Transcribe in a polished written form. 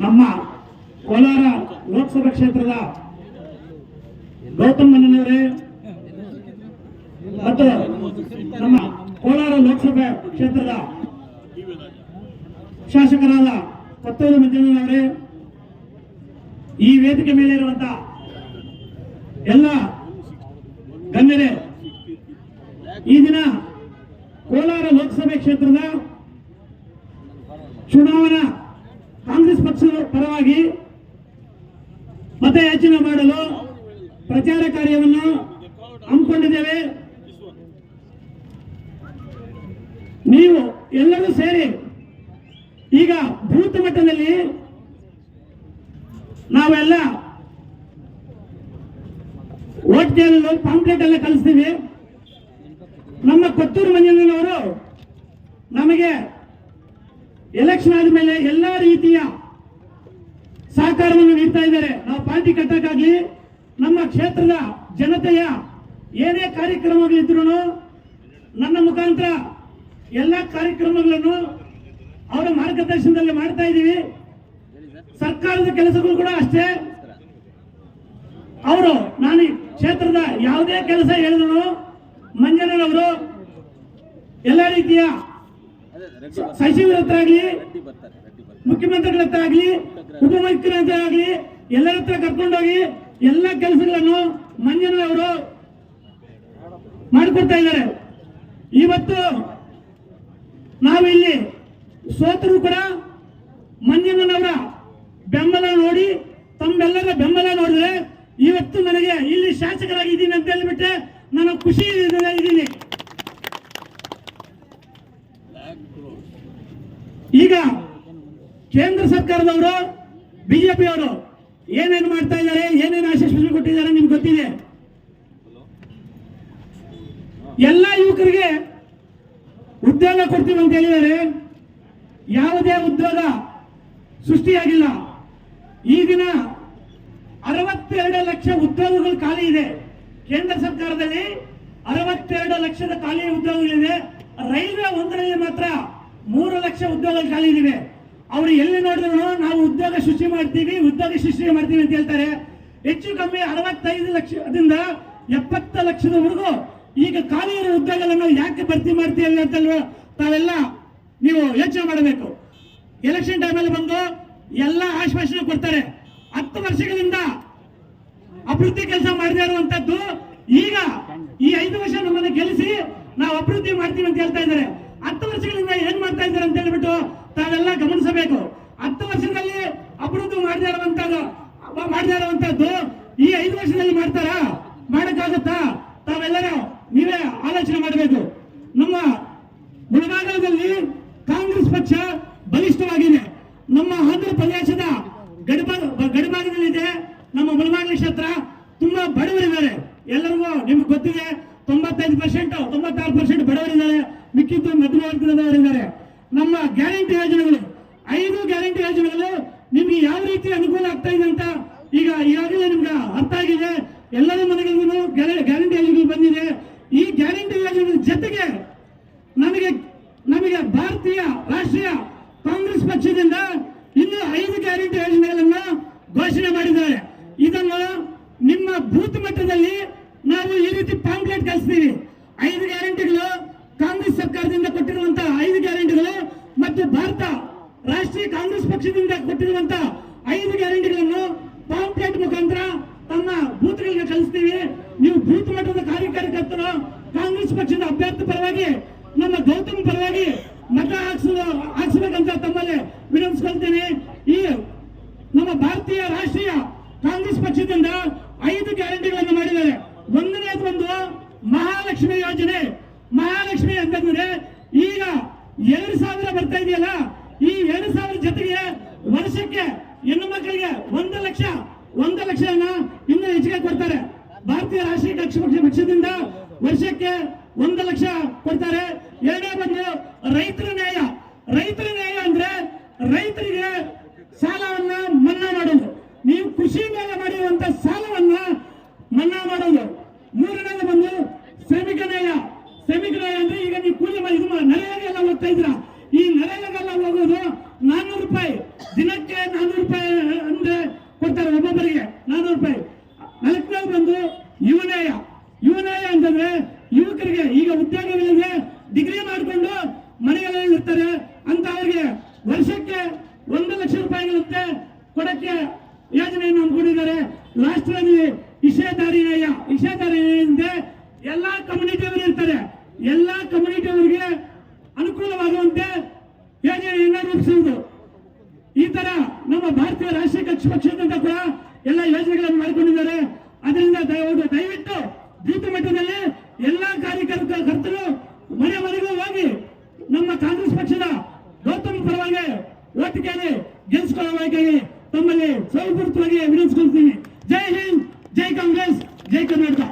ನಮ್ಮ ಕೋಲಾರ ಲೋಕಸಭಾ ಕ್ಷೇತ್ರದ ಗೌತಮ್ ಮನ್ನನವರೇ ಮತ್ತು ನಮ್ಮ ಕೋಲಾರ ಲೋಕಸಭೆ ಕ್ಷೇತ್ರದ ಶಾಸಕರಾದ ಕೊತ್ತೂರು ಮಂಜಣ್ಣನವರೇ, ಈ ವೇದಿಕೆ ಮೇಲೆ ಇರುವಂತಹ ಎಲ್ಲ ಗಣ್ಯರೇ, ಈ ದಿನ ಕೋಲಾರ ಲೋಕಸಭೆ ಕ್ಷೇತ್ರದ ಚುನಾವಣಾ ಕಾಂಗ್ರೆಸ್ ಪಕ್ಷದ ಪರವಾಗಿ ಮತಯಾಚನೆ ಮಾಡಲು ಪ್ರಚಾರ ಕಾರ್ಯವನ್ನು ಹಮ್ಮಿಕೊಂಡಿದ್ದೇವೆ. ನೀವು ಎಲ್ಲರೂ ಸೇರಿ ಈಗ ಬೂತ್ ಮಟ್ಟದಲ್ಲಿ ನಾವೆಲ್ಲ ವೋಟ್ ಕೇಳಲು ಪಾಂಪ್ಲೆಟ್ ಎಲ್ಲ ಕಳಿಸ್ತೀವಿ. ನಮ್ಮ ಕೊತ್ತೂರು ಮಂಜಣ್ಣನವರು ನಮಗೆ ಎಲೆಕ್ಷನ್ ಆದಮೇಲೆ ಎಲ್ಲಾ ರೀತಿಯ ಸಹಕಾರವನ್ನು ನೀಡ್ತಾ ಇದ್ದಾರೆ. ನಾವು ಪಾರ್ಟಿ ಕಟ್ಟಕ್ಕಾಗ್ಲಿ, ನಮ್ಮ ಕ್ಷೇತ್ರದ ಜನತೆಯ ಏನೇ ಕಾರ್ಯಕ್ರಮಗಳಿದ್ರು ನನ್ನ ಮುಖಾಂತರ ಎಲ್ಲ ಕಾರ್ಯಕ್ರಮಗಳನ್ನು ಅವರ ಮಾರ್ಗದರ್ಶನದಲ್ಲಿ ಮಾಡ್ತಾ ಇದ್ದೀವಿ. ಸರ್ಕಾರದ ಕೆಲಸಗಳು ಕೂಡ ಅಷ್ಟೇ. ಅವರು ನಾನು ಕ್ಷೇತ್ರದ ಯಾವುದೇ ಕೆಲಸ ಹೇಳಿದ್ರು ಮಂಜಣ್ಣನವರು ಎಲ್ಲ ರೀತಿಯ ಸಚಿವರ ಹತ್ರ ಆಗಲಿ, ಮುಖ್ಯಮಂತ್ರಿಗಳ ಹತ್ರ ಆಗಲಿ, ಉಪಮುಖ್ಯಮಂತ್ರಿ ಹತ್ರ ಆಗಲಿ, ಎಲ್ಲರ ಹತ್ರ ಕರ್ಕೊಂಡೋಗಿ ಎಲ್ಲ ಕೆಲಸಗಳನ್ನು ಮಂಜಣ್ಣನವರು ಮಾಡಿಕೊಡ್ತಾ ಇದ್ದಾರೆ. ಇವತ್ತು ನಾವು ಇಲ್ಲಿ ಸೋತರು ಕೂಡ ಮಂಜಣ್ಣನವರ ಬೆಂಬಲ ನೋಡಿ, ತಮ್ಮೆಲ್ಲರ ಬೆಂಬಲ ನೋಡಿದ್ರೆ ಇವತ್ತು ನನಗೆ ಇಲ್ಲಿ ಶಾಸಕರಾಗಿದ್ದೀನಿ ಅಂತ ಹೇಳಿಬಿಟ್ಟೆ ನಾನು ಖುಷಿ ಇದ್ದೀನಿ. ಈಗ ಕೇಂದ್ರ ಸರ್ಕಾರದವರು, ಬಿಜೆಪಿಯವರು ಏನೇನು ಮಾಡ್ತಾ ಇದ್ದಾರೆ, ಏನೇನು ಆಶ್ವಾಸನೆ ಕೊಟ್ಟಿದ್ದಾರೆ ನಿಮ್ಗೆ ಗೊತ್ತಿದೆ. ಎಲ್ಲ ಯುವಕರಿಗೆ ಉದ್ಯೋಗ ಕೊಡ್ತೀವಿ ಅಂತ ಹೇಳಿದ್ದಾರೆ. ಯಾವುದೇ ಉದ್ಯೋಗ ಸೃಷ್ಟಿಯಾಗಿಲ್ಲ. ಈಗಿನ 62 ಲಕ್ಷ ಉದ್ಯೋಗಗಳು ಖಾಲಿ ಇದೆ. ಕೇಂದ್ರ ಸರ್ಕಾರದಲ್ಲಿ 62 ಲಕ್ಷದ ಖಾಲಿ ಉದ್ಯೋಗಗಳಿದೆ. ರೈಲ್ವೆ ಒಂದರಲ್ಲಿ ಮಾತ್ರ 3 ಲಕ್ಷ ಉದ್ಯೋಗಗಳು ಖಾಲಿ ಇವೆ. ಅವರು ಎಲ್ಲಿ ನೋಡಿದ್ರು ನಾವು ಉದ್ಯೋಗ ಸೃಷ್ಟಿ ಮಾಡ್ತೀವಿ ಅಂತ ಹೇಳ್ತಾರೆ. ಹೆಚ್ಚು ಕಮ್ಮಿ 65 ಲಕ್ಷದಿಂದ 70 ಲಕ್ಷದವರೆಗೂ ಈಗ ಖಾಲಿ ಇರೋ ಉದ್ಯೋಗಗಳನ್ನು ಯಾಕೆ ಭರ್ತಿ ಮಾಡ್ತೀವಿ ಅಂತಲ್ವ ತಾವೆಲ್ಲ ನೀವು ಯೋಚನೆ ಮಾಡಬೇಕು. ಎಲೆಕ್ಷನ್ ಟೈಮಲ್ಲಿ ಬಂದು ಎಲ್ಲ ಆಶ್ವಾಸನೆ ಕೊಡ್ತಾರೆ. 10 ವರ್ಷಗಳಿಂದ ಅಭಿವೃದ್ಧಿ ಕೆಲಸ ಮಾಡದೇ ಇರುವಂತದ್ದು ಈಗ ಈ 5 ವರ್ಷ ನಮ್ಮನ್ನು ಗೆಲ್ಲಿಸಿ ನಾವು ಅಭಿವೃದ್ಧಿ ಮಾಡ್ತೀವಿ ಅಂತ ಹೇಳ್ತಾ ಇದ್ದಾರೆ. 10 ವರ್ಷಗಳಿಂದ ಏನ್ ಮಾಡ್ತಾ ಇದ್ದಾರೆ ಅಂತ ಹೇಳ್ಬಿಟ್ಟು ತಾವೆಲ್ಲ ಗಮನಿಸಬೇಕು. 10 ವರ್ಷದಲ್ಲಿ ಅಭಿವೃದ್ಧಿ ಮಾಡದೇ ಇರುವಂತದ್ದು ಈ 5 ವರ್ಷದಲ್ಲಿ ಮಾಡ್ತಾರಾ? ಮಾಡಕ್ಕಾಗತ್ತಾ? ತಾವೆಲ್ಲರೂ ನೀವೇ ಆಲೋಚನೆ ಮಾಡಬೇಕು. ನಮ್ಮ ಮುಳಬಾಗಿಲದಲ್ಲಿ ಕಾಂಗ್ರೆಸ್ ಪಕ್ಷ ಬಲಿಷ್ಠವಾಗಿದೆ. ನಮ್ಮ ಆಂಧ್ರ ಪ್ರದೇಶದ ಗಡಿಭಾಗದಲ್ಲಿದೆ ನಮ್ಮ ಮುಳಬಾಗಿಲು ಕ್ಷೇತ್ರ. ತುಂಬಾ ಬಡವರಿದ್ದಾರೆ. ಎಲ್ಲರಿಗೂ ನಿಮ್ಗೆ ಗೊತ್ತಿದೆ, 95% 96% ಬಡವರಿದ್ದಾರೆ, ಮಿಕ್ಕಿದ್ದು ಮಧ್ಯಮ ವರ್ಗದವರಿದ್ದಾರೆ. ನಮ್ಮ ಗ್ಯಾರಂಟಿ ಯೋಜನೆಗಳು, 5 ಗ್ಯಾರಂಟಿ ಯೋಜನೆಗಳು ನಿಮ್ಗೆ ಯಾವ ರೀತಿ ಅನುಕೂಲ ಆಗ್ತಾ ಇದೆ ಅಂತ ಈಗ ಈಗಾಗಲೇ ನಿಮ್ಗೆ ಅರ್ಥ ಆಗಿದೆ. ಎಲ್ಲರ ಮನೆಗಳಿಗೂ ಗ್ಯಾರಂಟಿ ಯೋಜನೆಗಳು ಬಂದಿದೆ. ಈ ಗ್ಯಾರಂಟಿ ಯೋಜನೆ ಜೊತೆಗೆ ನಮಗೆ ಭಾರತೀಯ ರಾಷ್ಟ್ರೀಯ ಕಾಂಗ್ರೆಸ್ ಪಕ್ಷದಿಂದ ಇನ್ನು 5 ಗ್ಯಾರಂಟಿ ಯೋಜನೆಗಳನ್ನ ಘೋಷಣೆ ಮಾಡಿದ್ದಾರೆ. ಇದನ್ನು ನಿಮ್ಮ ಬೂತ್ ಮಟ್ಟದಲ್ಲಿ ನಾವು ಈ ರೀತಿ ಪಾಂಪ್ಲೆಟ್ ಕಳಿಸ್ತೀವಿ. 5 ಗ್ಯಾರಂಟಿಗಳು, ಕಾಂಗ್ರೆಸ್ ಸರ್ಕಾರದಿಂದ ಕೊಟ್ಟಿರುವಂತಹ 5 ಗ್ಯಾರಂಟಿಗಳು ಮತ್ತು ಭಾರತ ರಾಷ್ಟ್ರೀಯ ಕಾಂಗ್ರೆಸ್ ಪಕ್ಷದಿಂದ ಕೊಟ್ಟಿರುವಂತಹ 5 ಗ್ಯಾರಂಟಿಗಳನ್ನು ಪಾಂಪ್ಲೆಟ್ ಮುಖಾಂತರ ತಮ್ಮ ಬೂತ್ಗಳಿಗೆ ಕಳಿಸ್ತೀವಿ. ನೀವು ಬೂತ್ ಮಟ್ಟದ ಕಾರ್ಯಕರ್ತರು ಕಾಂಗ್ರೆಸ್ ಪಕ್ಷದ ಅಭ್ಯರ್ಥಿ ಪರವಾಗಿ, ನಮ್ಮ ಗೌತಮ್ ಪರವಾಗಿ ಮತ ಹಾಕ್ಸ್ಬೇಕಂತ ತಮ್ಮಲ್ಲಿ ವಿನಂತಿಸ್ಕೊಳ್ತೇನೆ. ಈ ನಮ್ಮ ಭಾರತೀಯ ರಾಷ್ಟ್ರೀಯ ಕಾಂಗ್ರೆಸ್ ಪಕ್ಷದಿಂದ 5 ಗ್ಯಾರಂಟಿಗಳನ್ನು ಮಾಡಿದ್ದಾರೆ. ಒಂದನೇದು ಒಂದು ಮಹಾಲಕ್ಷ್ಮಿ ಯೋಜನೆ. ಮಹಾಲಕ್ಷ್ಮಿ ಅಂತಂದ್ರೆ ಈಗ 2,000 ಬರ್ತಾ ಇದೆಯಲ್ಲ, ಈ 2,000 ಜೊತೆಗೆ ವರ್ಷಕ್ಕೆ ಹೆಣ್ಣು ಮಕ್ಕಳಿಗೆ 1 ಲಕ್ಷ ಇನ್ನೂ ಹೆಚ್ಚಿಗೆ ಕೊಡ್ತಾರೆ. ಭಾರತೀಯ ರಾಷ್ಟ್ರೀಯ ಕಾಂಗ್ರೆಸ್ ಪಕ್ಷದಿಂದ ವರ್ಷಕ್ಕೆ 1 ಲಕ್ಷ ಕೊಡ್ತಾರೆ. ಎರಡನೇ ಬಂದು ರೈತರ ನ್ಯಾಯ. ರೈತರ ನ್ಯಾಯ ಅಂದ್ರೆ ರೈತರಿಗೆ ಸಾಲವನ್ನ ಮನ್ನಾ ಮಾಡೋದು. ನೀವು ಕೃಷಿ ಮೇಲೆ ಮಾಡಿರುವಂತ ಸಾಲವನ್ನ ಮನ್ನಾ ಮಾಡೋದು. ಮೂರನೇದು ಬಂದು ಶ್ರಮಿಕ ನ್ಯಾಯ. ಶ್ರಮಿಕ ನ್ಯಾಯ ಅಂದ್ರೆ ಈಗ ನೀವು ಕೂಲಿ ನರೇಗಾಗೆಲ್ಲ ಹೋಗ್ತಾ ಇದ್ರ, ಈ ನರೇಗಾಗೆಲ್ಲ ಹೋಗೋದು 400 ರೂಪಾಯಿ ದಿನಕ್ಕೆ 400 ರೂಪಾಯಿ ಅಂದ್ರೆ ಕೊಡ್ತಾರೆ ಒಬ್ಬೊಬ್ಬರಿಗೆ 400 ರೂಪಾಯಿ. ನಾಲ್ಕನೇದು ಬಂದು ಯುವನಯ ಅಂತಂದ್ರೆ ಯುವಕರಿಗೆ ಈಗ ಉದ್ಯೋಗವಿಲ್ಲದೆ ಡಿಗ್ರಿ ಮಾಡಿಕೊಂಡು ಮನೆಗಳಲ್ಲಿ ಇರ್ತಾರೆ ಅಂತ ಅವರಿಗೆ ವರ್ಷಕ್ಕೆ 1 ಲಕ್ಷ ರೂಪಾಯಿಗಳಂತೆ ಕೊಡಕ್ಕೆ ಯೋಜನೆಯನ್ನು ಹಮ್ಮಿಕೊಂಡಿದ್ದಾರೆ. ರಾಷ್ಟ್ರದಲ್ಲಿ ಇಶೇದಾರಿಯಿಂದ ಎಲ್ಲಾ ಕಮ್ಯುನಿಟಿ ಅವರು ಇರ್ತಾರೆ, ಎಲ್ಲಾ ಕಮ್ಯುನಿಟಿ ಅವರಿಗೆ ಅನುಕೂಲವಾಗುವಂತೆ ಯೋಜನೆಯನ್ನು ರೂಪಿಸುವುದು. ಈ ತರ ನಮ್ಮ ಭಾರತೀಯ ರಾಷ್ಟ್ರೀಯ ಪಕ್ಷದ